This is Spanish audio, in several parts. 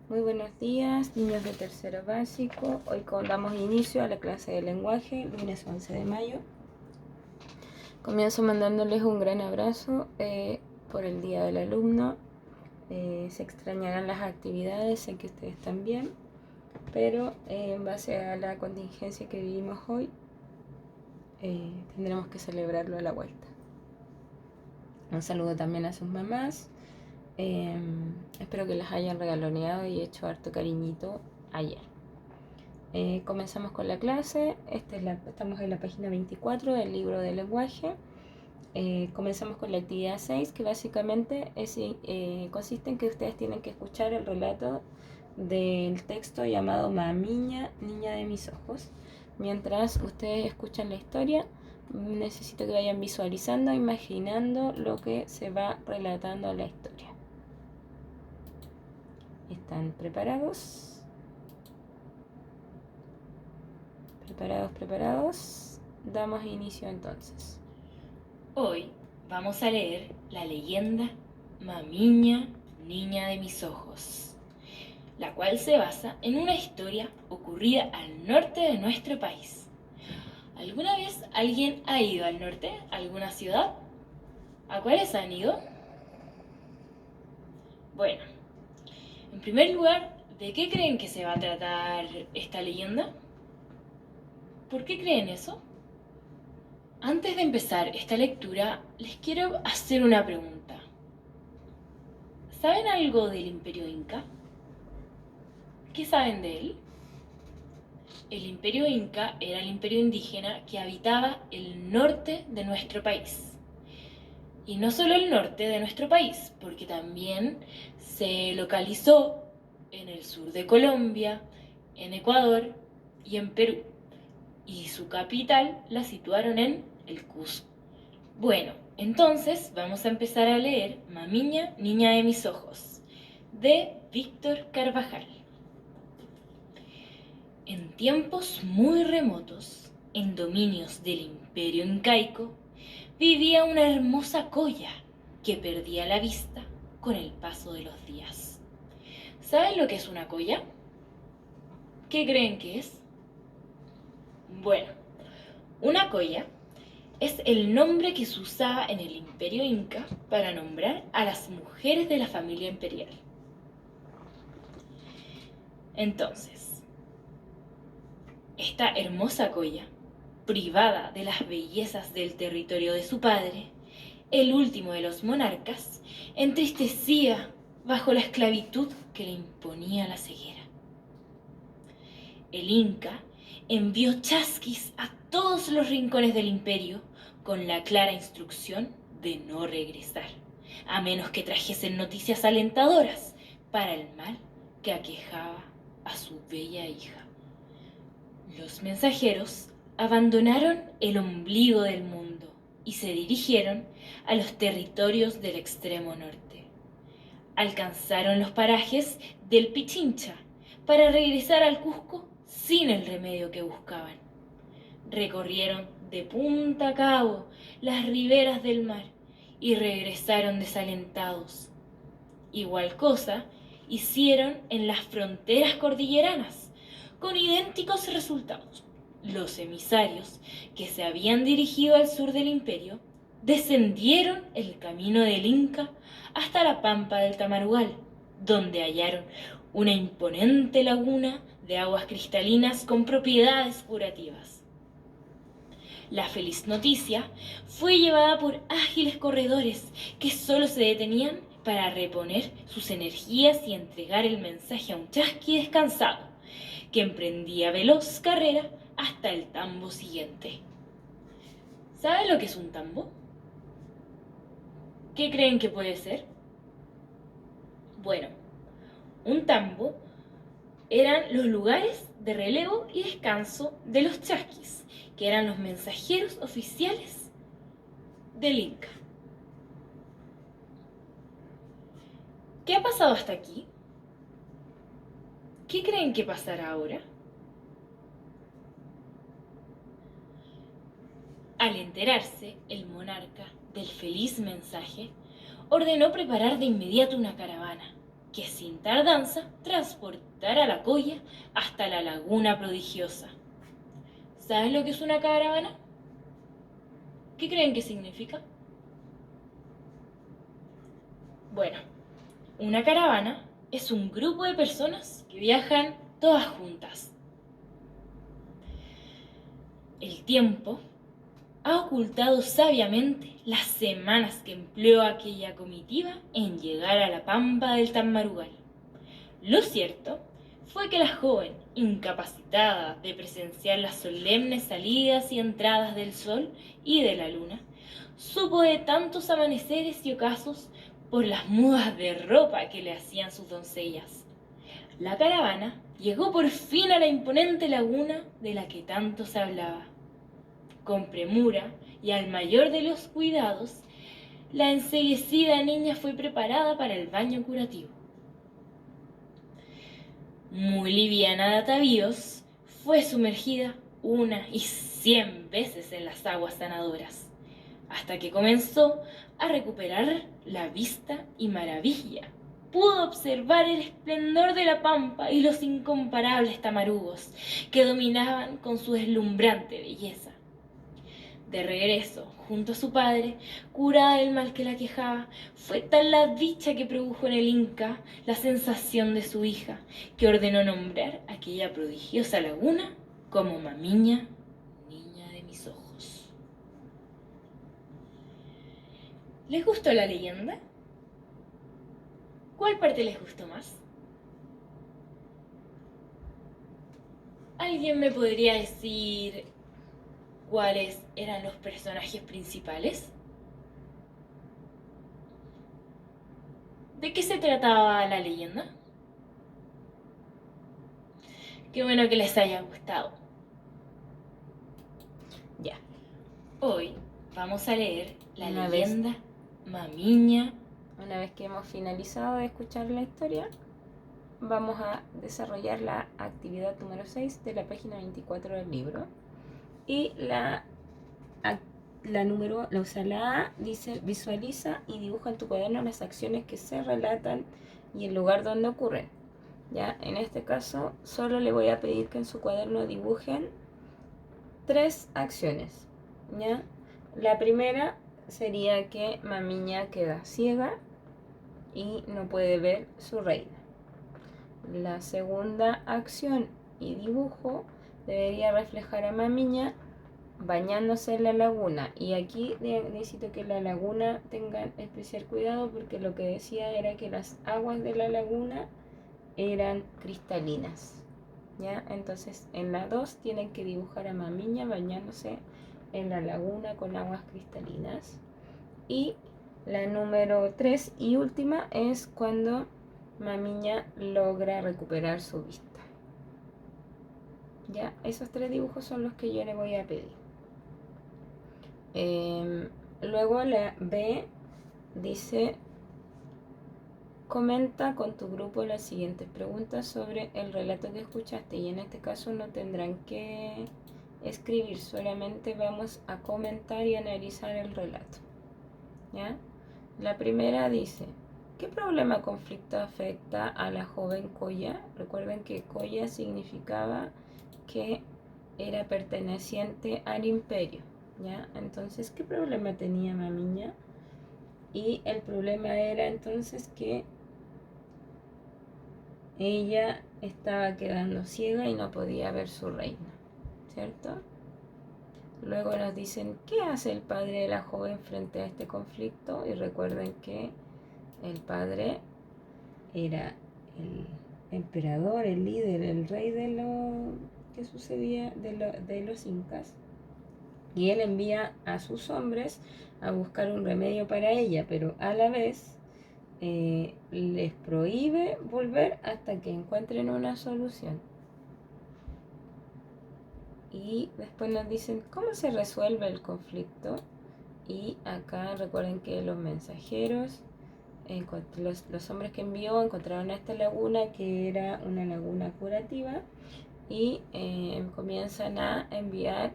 Muy buenos días, niños de tercero básico. Hoy damos inicio a la clase de lenguaje, lunes 11 de mayo. Comienzo mandándoles un gran abrazo por el Día del Alumno. Se extrañarán las actividades, sé que ustedes también, pero en base a la contingencia que vivimos hoy, tendremos que celebrarlo a la vuelta. Un saludo también a sus mamás. Espero que las hayan regaloneado y hecho harto cariñito ayer. Comenzamos con la clase. Estamos en la página 24 del libro de lenguaje. Comenzamos con la actividad 6, que básicamente consiste en que ustedes tienen que escuchar el relato del texto llamado Mamiña, niña de mis ojos. Mientras ustedes escuchan la historia, necesito que vayan visualizando, imaginando lo que se va relatando en la historia. ¿Están preparados? ¿Preparados? Damos inicio entonces. Hoy vamos a leer la leyenda Mamiña, niña de mis ojos, la cual se basa en una historia ocurrida al norte de nuestro país. ¿Alguna vez alguien ha ido al norte, a alguna ciudad? ¿A cuáles han ido? Bueno, en primer lugar, ¿de qué creen que se va a tratar esta leyenda? ¿Por qué creen eso? Antes de empezar esta lectura, les quiero hacer una pregunta. ¿Saben algo del Imperio Inca? ¿Qué saben de él? El Imperio Inca era el imperio indígena que habitaba el norte de nuestro país. Y no solo el norte de nuestro país, porque también se localizó en el sur de Colombia, en Ecuador y en Perú. Y su capital la situaron en el Cusco. Bueno, entonces vamos a empezar a leer Mamiña, niña de mis ojos, de Víctor Carvajal. En tiempos muy remotos, en dominios del imperio incaico, vivía una hermosa colla que perdía la vista con el paso de los días. ¿Saben lo que es una colla? ¿Qué creen que es? Bueno, una colla es el nombre que se usaba en el imperio inca para nombrar a las mujeres de la familia imperial. Entonces, esta hermosa colla, privada de las bellezas del territorio de su padre, el último de los monarcas, entristecía bajo la esclavitud que le imponía la ceguera. El Inca envió chasquis a todos los rincones del imperio con la clara instrucción de no regresar, a menos que trajesen noticias alentadoras para el mal que aquejaba a su bella hija. Los mensajeros abandonaron el ombligo del mundo y se dirigieron a los territorios del extremo norte. Alcanzaron los parajes del Pichincha para regresar al Cusco sin el remedio que buscaban. Recorrieron de punta a cabo las riberas del mar y regresaron desalentados. Igual cosa hicieron en las fronteras cordilleranas, con idénticos resultados. Los emisarios que se habían dirigido al sur del imperio descendieron el camino del Inca hasta la pampa del Tamarugal, donde hallaron una imponente laguna de aguas cristalinas con propiedades curativas. La feliz noticia fue llevada por ágiles corredores que solo se detenían para reponer sus energías y entregar el mensaje a un chasqui descansado, que emprendía veloz carrera hasta el tambo siguiente. ¿Saben lo que es un tambo? ¿Qué creen que puede ser? Bueno, un tambo eran los lugares de relevo y descanso de los chasquis, que eran los mensajeros oficiales del Inca. ¿Qué ha pasado hasta aquí? ¿Qué creen que pasará ahora? Al enterarse el monarca del feliz mensaje, ordenó preparar de inmediato una caravana que sin tardanza transportara la colla hasta la laguna prodigiosa. ¿Sabes lo que es una caravana? ¿Qué creen que significa? Bueno, una caravana es un grupo de personas que viajan todas juntas. El tiempo ha ocultado sabiamente las semanas que empleó aquella comitiva en llegar a la pampa del Tammarugal. Lo cierto fue que la joven, incapacitada de presenciar las solemnes salidas y entradas del sol y de la luna, supo de tantos amaneceres y ocasos por las mudas de ropa que le hacían sus doncellas. La caravana llegó por fin a la imponente laguna de la que tanto se hablaba. Con premura y al mayor de los cuidados, la enceguecida niña fue preparada para el baño curativo. Muy liviana de atavíos, fue sumergida 100 veces en las aguas sanadoras, hasta que comenzó a recuperar la vista y maravilla. Pudo observar el esplendor de la pampa y los incomparables tamarugos que dominaban con su deslumbrante belleza. De regreso, junto a su padre, curada del mal que la quejaba, fue tal la dicha que produjo en el Inca la sensación de su hija, que ordenó nombrar aquella prodigiosa laguna como Mamiña, niña de mis ojos. ¿Les gustó la leyenda? ¿Cuál parte les gustó más? ¿Alguien me podría decir cuáles eran los personajes principales? ¿De qué se trataba la leyenda? Qué bueno que les haya gustado. Ya. Hoy vamos a leer la Una leyenda Mamiña. Una vez que hemos finalizado de escuchar la historia, vamos a desarrollar la actividad número 6 de la página 24 del libro. Y la A dice: visualiza y dibuja en tu cuaderno las acciones que se relatan y el lugar donde ocurren. Ya, en este caso solo le voy a pedir que en su cuaderno dibujen 3 acciones. ¿Ya? La primera sería que Mamiña queda ciega y no puede ver su reina. La segunda acción y dibujo debería reflejar a Mamiña bañándose en la laguna, y aquí necesito que la laguna tengan especial cuidado porque lo que decía era que las aguas de la laguna eran cristalinas, ¿ya? Entonces en la 2 tienen que dibujar a Mamiña bañándose en la laguna con aguas cristalinas, y la número 3 y última es cuando Mamiña logra recuperar su vista. Ya, esos 3 dibujos son los que yo le voy a pedir. Luego la B dice: comenta con tu grupo las siguientes preguntas sobre el relato que escuchaste, y en este caso no tendrán que escribir, solamente vamos a comentar y analizar el relato. ¿Ya? La primera dice: ¿qué problema o conflicto afecta a la joven Colla? Recuerden que Colla significaba que era perteneciente al imperio. ¿Ya? Entonces, ¿qué problema tenía Mamiña? Y el problema era entonces que ella estaba quedando ciega y no podía ver su reina, ¿cierto? Luego nos dicen: ¿qué hace el padre de la joven frente a este conflicto? Y recuerden que el padre era el emperador, el líder, el rey de lo que sucedía de los incas. Y él envía a sus hombres a buscar un remedio para ella, pero a la vez les prohíbe volver hasta que encuentren una solución. Y después nos dicen cómo se resuelve el conflicto. Y acá recuerden que los mensajeros, los hombres que envió, encontraron esta laguna que era una laguna curativa, y comienzan a enviar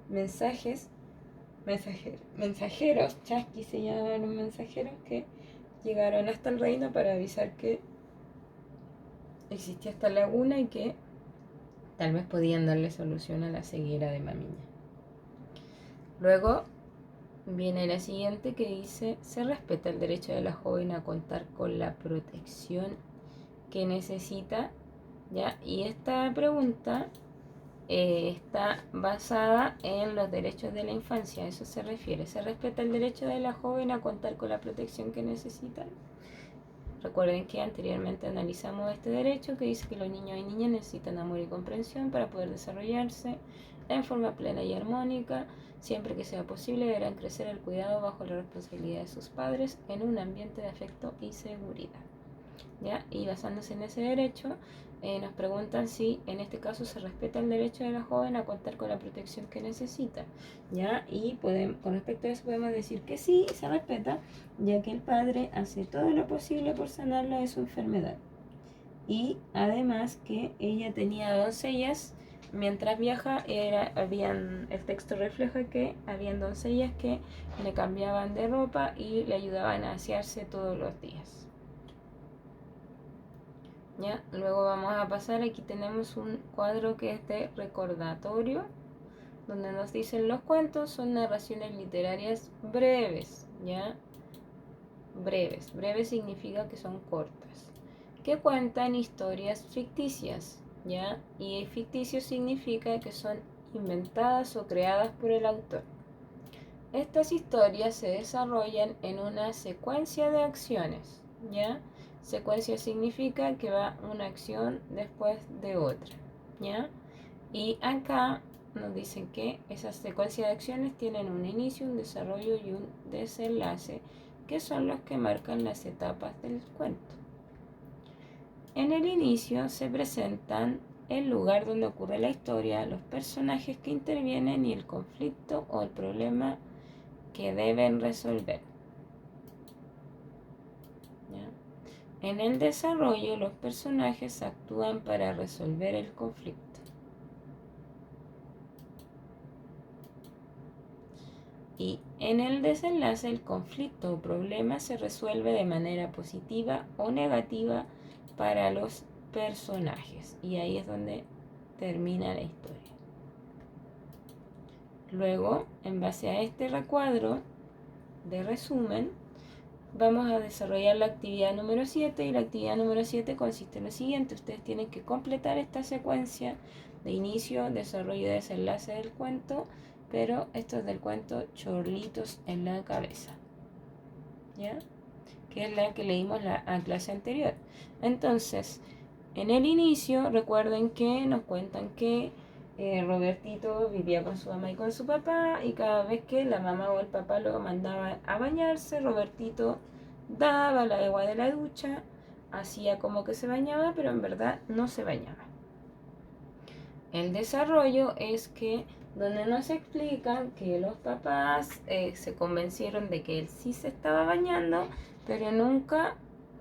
mensajeros, chasquis se llamaban los mensajeros, que llegaron hasta el reino para avisar que existía esta laguna y que tal vez podían darle solución a la ceguera de Mamiña. Luego viene la siguiente que dice: se respeta el derecho de la joven a contar con la protección que necesita, ¿ya? Y esta pregunta está basada en los derechos de la infancia, a eso se refiere. ¿Se respeta el derecho de la joven a contar con la protección que necesitan? Recuerden que anteriormente analizamos este derecho que dice que los niños y niñas necesitan amor y comprensión para poder desarrollarse en forma plena y armónica. Siempre que sea posible deberán crecer el cuidado bajo la responsabilidad de sus padres en un ambiente de afecto y seguridad, ¿ya? Y basándose en ese derecho, nos preguntan si en este caso se respeta el derecho de la joven a contar con la protección que necesita, ¿ya? Y con respecto a eso podemos decir que sí, se respeta, ya que el padre hace todo lo posible por sanarla de su enfermedad. Y además que ella tenía doncellas mientras viaja, el texto refleja que habían doncellas que le cambiaban de ropa y le ayudaban a asearse todos los días. ¿Ya? Luego vamos a pasar, aquí tenemos un cuadro que es de recordatorio, donde nos dicen los cuentos son narraciones literarias breves, ¿ya? Breves. Breves significa que son cortas, que cuentan historias ficticias, ¿ya? Y ficticio significa que son inventadas o creadas por el autor. Estas historias se desarrollan en una secuencia de acciones, ¿ya? Secuencia significa que va una acción después de otra, ¿ya? Y acá nos dicen que esas secuencias de acciones tienen un inicio, un desarrollo y un desenlace, que son los que marcan las etapas del cuento. En el inicio se presentan el lugar donde ocurre la historia, los personajes que intervienen y el conflicto o el problema que deben resolver. ¿Ya? En el desarrollo, los personajes actúan para resolver el conflicto. Y en el desenlace, el conflicto o problema se resuelve de manera positiva o negativa para los personajes. Y ahí es donde termina la historia. Luego, en base a este recuadro de resumen, vamos a desarrollar la actividad número 7, y la actividad número 7 consiste en lo siguiente: ustedes tienen que completar esta secuencia de inicio, desarrollo y desenlace del cuento, pero esto es del cuento Chorlitos en la cabeza, ¿ya? Que es la que leímos a clase anterior. Entonces, en el inicio, recuerden que nos cuentan que Robertito vivía con su mamá y con su papá, y cada vez que la mamá o el papá lo mandaban a bañarse, Robertito daba la agua de la ducha, hacía como que se bañaba, pero en verdad no se bañaba. El desarrollo es que donde nos explican que los papás se convencieron de que él sí se estaba bañando, pero nunca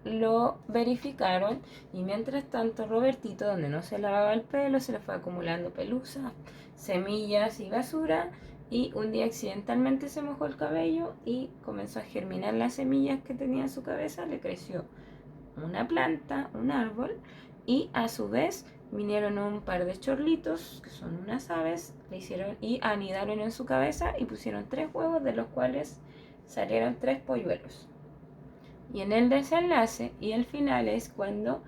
lo verificaron, y mientras tanto Robertito, donde no se lavaba el pelo, se le fue acumulando pelusa, semillas y basura, y un día accidentalmente se mojó el cabello y comenzó a germinar las semillas que tenía en su cabeza, le creció una planta, un árbol, y a su vez vinieron un par de chorlitos, que son unas aves, le hicieron y anidaron en su cabeza y pusieron 3 huevos, de los cuales salieron 3 polluelos. Y en el desenlace y el final es cuando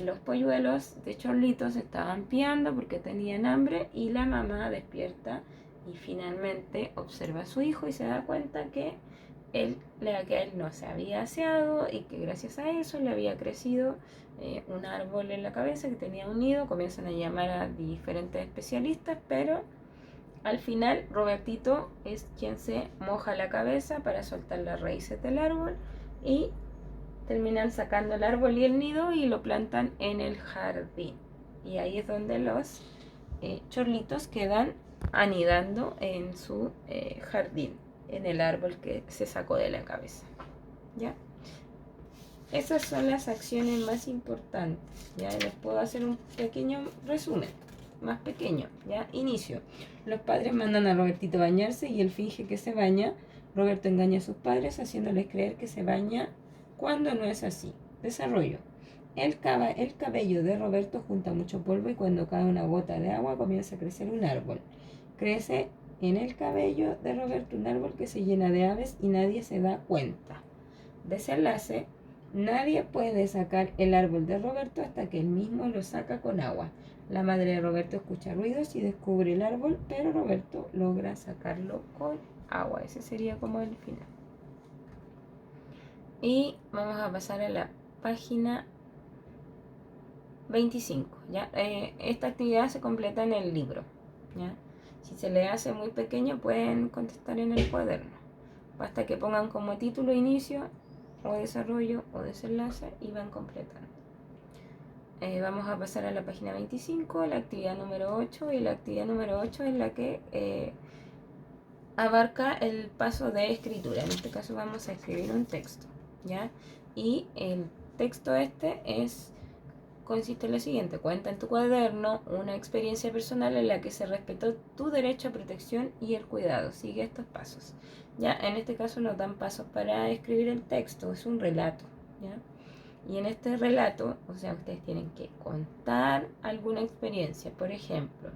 los polluelos de chorlitos estaban piando porque tenían hambre, y la mamá despierta y finalmente observa a su hijo y se da cuenta que él no se había aseado, y que gracias a eso le había crecido un árbol en la cabeza que tenía un nido. Comienzan a llamar a diferentes especialistas, pero al final Robertito es quien se moja la cabeza para soltar las raíces del árbol, y terminan sacando el árbol y el nido y lo plantan en el jardín. Y ahí es donde los chorlitos quedan anidando en su jardín, en el árbol que se sacó de la cabeza, ¿ya? Esas son las acciones más importantes, ¿ya? Les puedo hacer un pequeño resumen, más pequeño, ¿ya? Inicio. Los padres mandan a Robertito a bañarse y él finge que se baña. Roberto engaña a sus padres haciéndoles creer que se baña cuando no es así. Desarrollo. el cabello de Roberto junta mucho polvo y cuando cae una gota de agua comienza a crecer un árbol. Crece en el cabello de Roberto un árbol que se llena de aves y nadie se da cuenta. Desenlace: nadie puede sacar el árbol de Roberto hasta que él mismo lo saca con agua. La madre de Roberto escucha ruidos y descubre el árbol, pero Roberto logra sacarlo con agua. Ese sería como el final. Y vamos a pasar a la página 25. ¿Ya? Esta actividad se completa en el libro. ¿Ya? Si se le hace muy pequeño pueden contestar en el cuaderno. Basta que pongan como título inicio o desarrollo o desenlace y van completando. Vamos a pasar a la página 25, la actividad número 8, y la actividad número 8 es la que abarca el paso de escritura. En este caso vamos a escribir un texto, ¿ya? Y el texto consiste en lo siguiente: cuenta en tu cuaderno una experiencia personal en la que se respetó tu derecho a protección y el cuidado. Sigue estos pasos, ¿ya? En este caso nos dan pasos para escribir el texto, es un relato, ¿ya? Y en este relato, o sea, ustedes tienen que contar alguna experiencia, por ejemplo,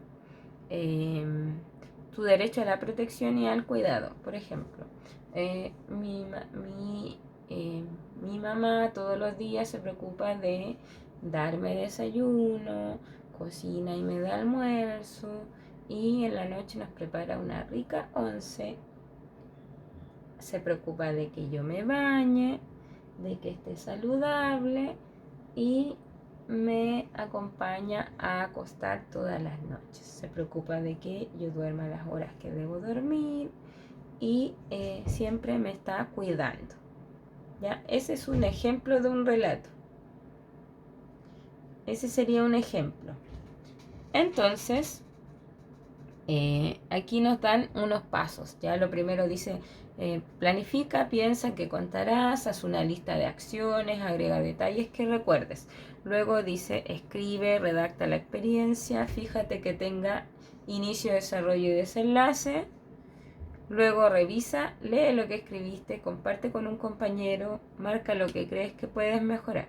tu derecho a la protección y al cuidado. Por ejemplo, mi mamá todos los días se preocupa de darme desayuno, cocina y me da almuerzo, y en la noche nos prepara una rica once. Se preocupa de que yo me bañe, de que esté saludable y me acompaña a acostar todas las noches. Se preocupa de que yo duerma las horas que debo dormir y siempre me está cuidando. ¿Ya? Ese es un ejemplo de un relato. Ese sería un ejemplo. Entonces, aquí nos dan unos pasos. Ya lo primero dice: planifica, piensa que contarás, haz una lista de acciones, agrega detalles que recuerdes. Luego dice: escribe, redacta la experiencia, fíjate que tenga inicio, desarrollo y desenlace. Luego revisa, lee lo que escribiste, comparte con un compañero, marca lo que crees que puedes mejorar.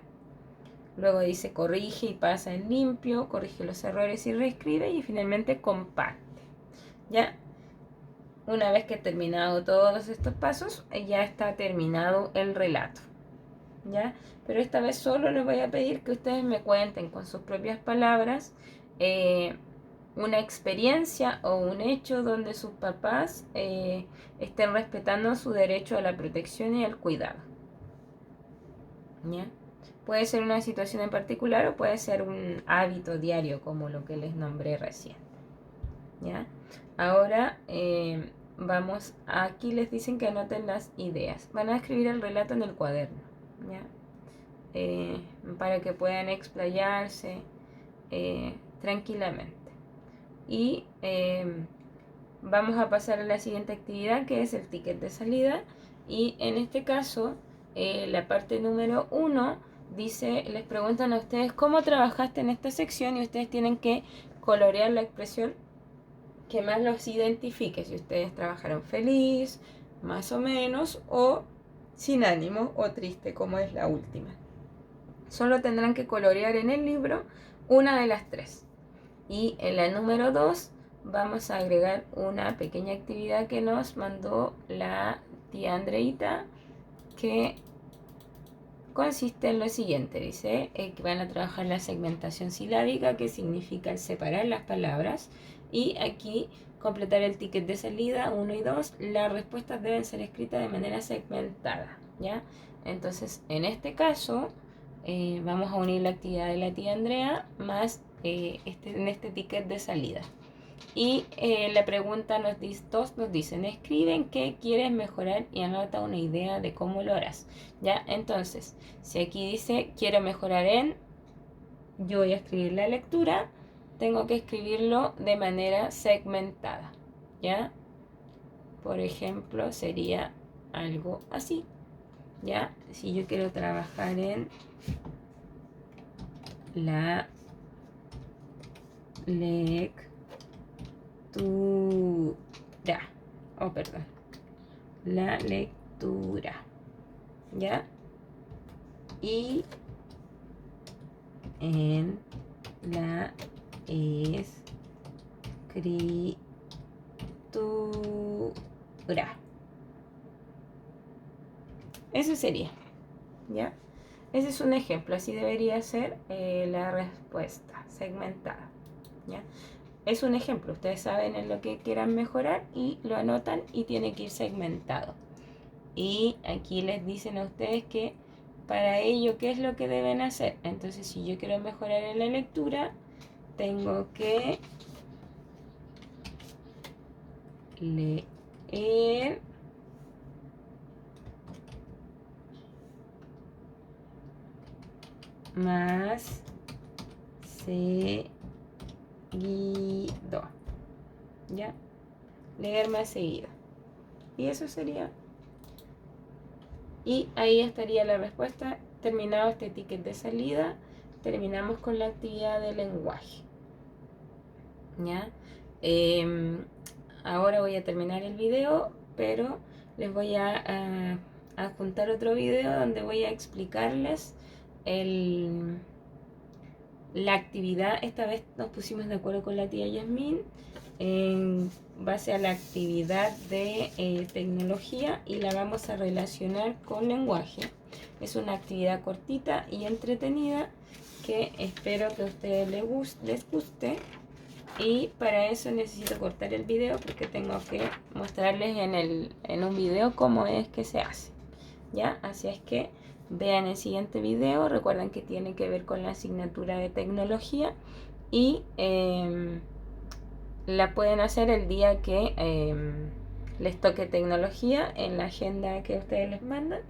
Luego dice: corrige y pasa en limpio, corrige los errores y reescribe, y finalmente comparte. ¿Ya? Una vez que he terminado todos estos pasos, ya está terminado el relato. ¿Ya? Pero esta vez solo les voy a pedir que ustedes me cuenten con sus propias palabras una experiencia o un hecho donde sus papás estén respetando su derecho a la protección y al cuidado. ¿Ya? Puede ser una situación en particular o puede ser un hábito diario como lo que les nombré recién. ¿Ya? Ahora vamos, aquí les dicen que anoten las ideas. Van a escribir el relato en el cuaderno, ¿ya? Para que puedan explayarse tranquilamente. Y vamos a pasar a la siguiente actividad, que es el ticket de salida. Y en este caso, la parte número 1 dice, les preguntan a ustedes cómo trabajaste en esta sección, y ustedes tienen que colorear la expresión que más los identifique. Si ustedes trabajaron feliz, más o menos, o sin ánimo, o triste, como es la última. Solo tendrán que colorear en el libro una de las tres. Y en la número 2 vamos a agregar una pequeña actividad que nos mandó la tía Andreita, que consiste en lo siguiente. Dice que van a trabajar la segmentación silábica, que significa el separar las palabras, y aquí completar el ticket de salida 1 y 2. Las respuestas deben ser escritas de manera segmentada, ¿ya? Entonces, en este caso, vamos a unir la actividad de la tía Andrea más en este ticket de salida. Y la pregunta nos dicen: escriben qué quieres mejorar y anota una idea de cómo lo harás. ¿Ya? Entonces, si aquí dice quiero mejorar yo voy a escribir la lectura, tengo que escribirlo de manera segmentada. ¿Ya? Por ejemplo, sería algo así. ¿Ya? Si yo quiero trabajar en la lectura, la lectura, ¿ya? Y en la escritura. Eso sería, ¿ya? Ese es un ejemplo, así debería ser la respuesta segmentada, ¿ya? Es un ejemplo, ustedes saben en lo que quieran mejorar y lo anotan y tiene que ir segmentado. Y aquí les dicen a ustedes que para ello, ¿qué es lo que deben hacer? Entonces, si yo quiero mejorar en la lectura, tengo que leer más seguido, ¿ya? Leer más seguido. Y eso sería. Y ahí estaría la respuesta. Terminado este ticket de salida, terminamos con la actividad de lenguaje, ¿ya? Ahora voy a terminar el video, pero les voy a adjuntar otro video donde voy a explicarles la actividad. Esta vez nos pusimos de acuerdo con la tía Yasmín en base a la actividad de tecnología y la vamos a relacionar con lenguaje. Es una actividad cortita y entretenida que espero que a ustedes les guste. Y para eso necesito cortar el video porque tengo que mostrarles en un video cómo es que se hace, ¿ya? Así es que vean el siguiente video. Recuerden que tiene que ver con la asignatura de tecnología y la pueden hacer el día que les toque tecnología en la agenda que ustedes les mandan.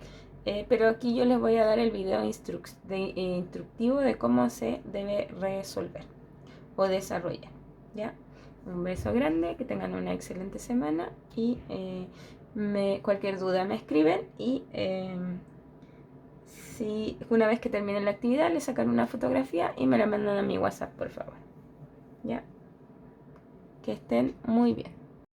Pero aquí yo les voy a dar el video instructivo de cómo se debe resolver o desarrollar, ¿ya? Un beso grande, que tengan una excelente semana y cualquier duda me escriben y si una vez que terminen la actividad les sacan una fotografía y me la mandan a mi WhatsApp, por favor, ¿ya? Que estén muy bien.